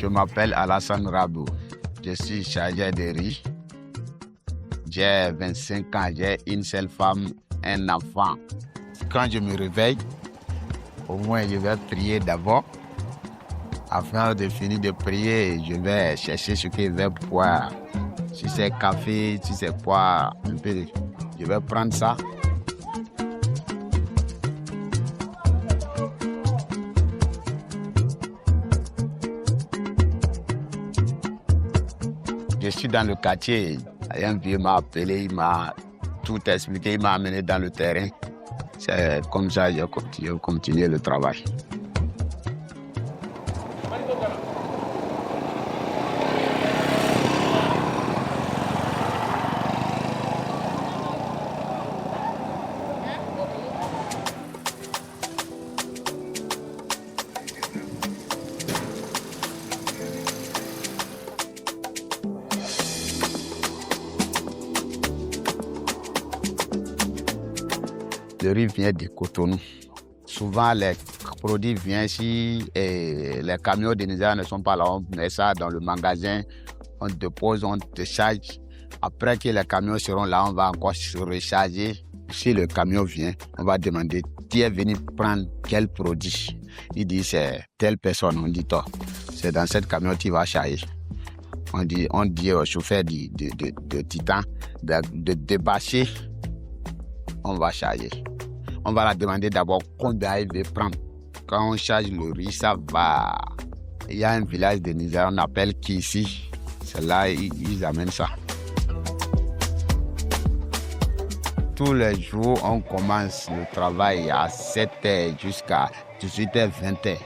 Je m'appelle Alassane Rabou. Je suis chargé de riz. J'ai 25 ans, j'ai une seule femme, un enfant. Quand je me réveille, au moins je vais prier d'abord. Afin de finir de prier, je vais chercher ce que je vais boire. Si c'est café, si c'est quoi, un peu, je vais prendre ça. Je suis dans le quartier. Un vieux m'a appelé, il m'a tout expliqué, il m'a amené dans le terrain. C'est comme ça que j'ai continué le travail. Le riz vient de Cotonou. Souvent, les produits viennent ici et les camions de Nigeria ne sont pas là. On met ça dans le magasin, on dépose, on décharge. Après que les camions seront là, on va encore se recharger. Si le camion vient, on va demander qui est venu prendre quel produit. Il dit c'est telle personne. On dit toi, c'est dans cette camion que tu vas charger. On dit au chauffeur de Titan de débâcher. On va charger. On va la demander d'abord combien il veut prendre. Quand on charge le riz, ça va. Il y a un village de Niger, on appelle Kissi. C'est là ils amènent ça. Tous les jours, on commence le travail à 7h jusqu'à 18h, 20h.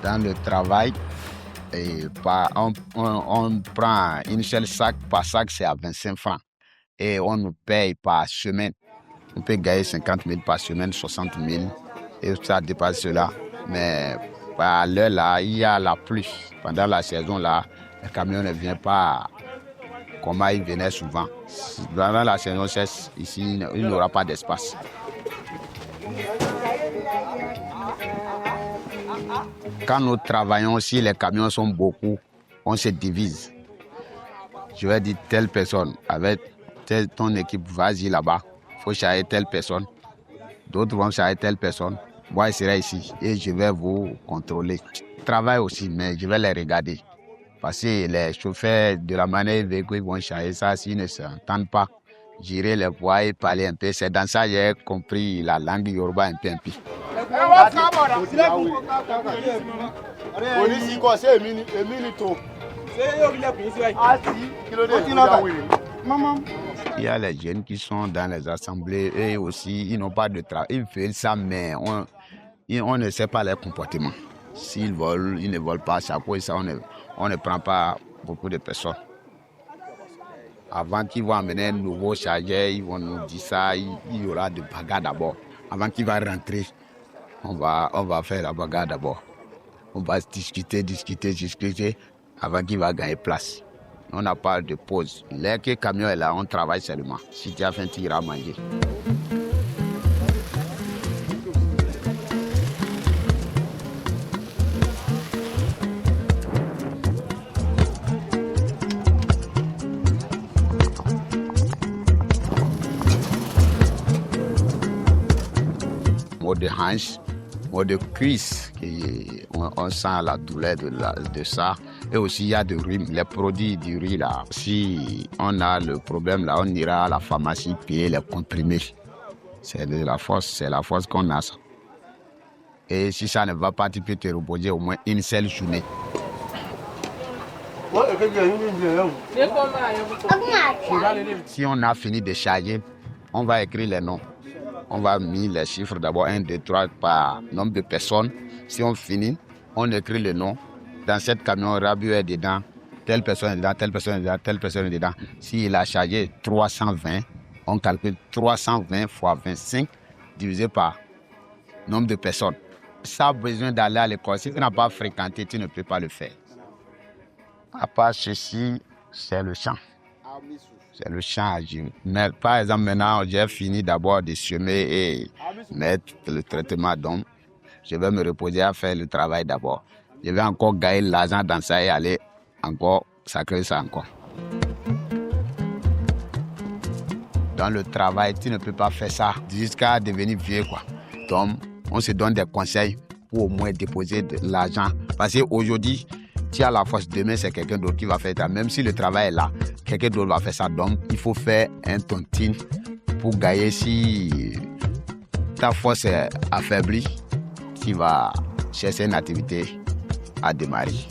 Dans le travail, on prend une seule sac, par sac c'est à 25 francs et on nous paye par semaine. On peut gagner 50 000 par semaine, 60 000 et ça dépasse cela. Mais à l'heure là, il y a la pluie. Pendant la saison là, les camions ne viennent pas comme ils venaient souvent. Pendant la saison sèche, ici, il n'y aura pas d'espace. Quand nous travaillons, si les camions sont beaucoup, on se divise. Je vais dire telle personne, avec ton équipe, vas-y là-bas, il faut charger telle personne. D'autres vont charger telle personne. Moi, je serai ici et je vais vous contrôler. Je travaille aussi, mais je vais les regarder. Parce que les chauffeurs, de la manière dont ils vont charger ça, s'ils ne s'entendent pas, j'irai les voir et parler un peu. C'est dans ça que j'ai compris la langue yoruba un peu. Il y a les jeunes qui sont dans les assemblées, eux aussi, ils n'ont pas de travail. Ils veulent ça, mais on ne sait pas leur comportement. S'ils volent, ils ne volent pas. Chaque fois, ça, on ne prend pas beaucoup de personnes. Avant qu'ils vont amener un nouveau chargeur, ils vont nous dire ça, il y aura de bagarre d'abord. Avant qu'il va rentrer, on va faire la bagarre d'abord. On va discuter avant qu'il va gagner place. On n'a pas de pause. Dès que le camion est là, on travaille seulement. Si tu as faim, tu iras manger. Mot de hanche, mot de cuisse, on sent la douleur de ça. Et aussi, il y a du riz, les produits du riz là. Si on a le problème là, on ira à la pharmacie payer les comprimés. C'est la force qu'on a ça. Et si ça ne va pas, tu peux te reposer au moins une seule journée. Si on a fini de charger, on va écrire les noms. On va mettre les chiffres d'abord 1, 2, 3 par nombre de personnes. Si on finit, on écrit le nom. Dans cette camion, Rabiu est dedans. Telle personne est dedans, telle personne est dedans, telle personne est dedans. S'il a chargé 320, on calcule 320 fois 25 divisé par nombre de personnes. Ça a besoin d'aller à l'école. Si tu n'as pas fréquenté, tu ne peux pas le faire. À part ceci, c'est le champ. C'est le champ à gérer. Mais par exemple, maintenant, j'ai fini d'abord de semer et mettre le traitement d'ombre. Je vais me reposer à faire le travail d'abord. Je vais encore gagner l'argent dans ça et aller encore sacrer ça encore. Dans le travail, tu ne peux pas faire ça jusqu'à devenir vieux, quoi. Donc, on se donne des conseils pour au moins déposer de l'argent. Parce qu'aujourd'hui, tu as la force, demain c'est quelqu'un d'autre qui va faire ça. Même si le travail est là, quelqu'un d'autre va faire ça. Donc, il faut faire un tontine pour gagner. Si ta force est affaiblie, tu vas chercher une activité à démarrer.